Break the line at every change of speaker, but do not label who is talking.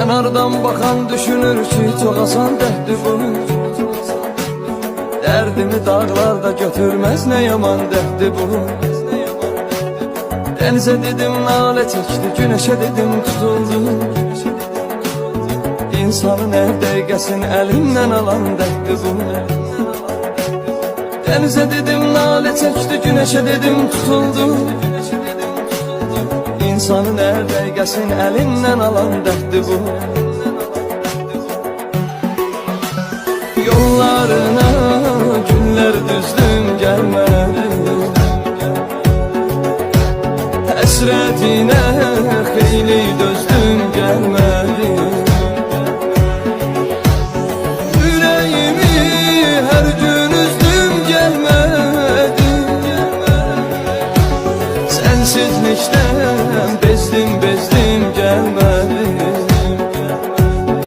Kənardan baxan düşünür ki, çox asan dərddir bu. Dərdimi dağlarda götürməz, nə yaman dərddir bu. Dənizə dedim, nalə çəkdi, günəşə dedim, tutuldu. İnsanın hər dəqiqəsini əlindən alan dərddir bu. Dənizə dedim, nalə çəkdi, günəşə dedim, tutuldu. İnsanın hər dəqiqəsini əlindən alan dərddir bu. Yollarına günlər düzdüm, gəlmədi. Həsrətinə xeyli dözdüm, gəlmədi.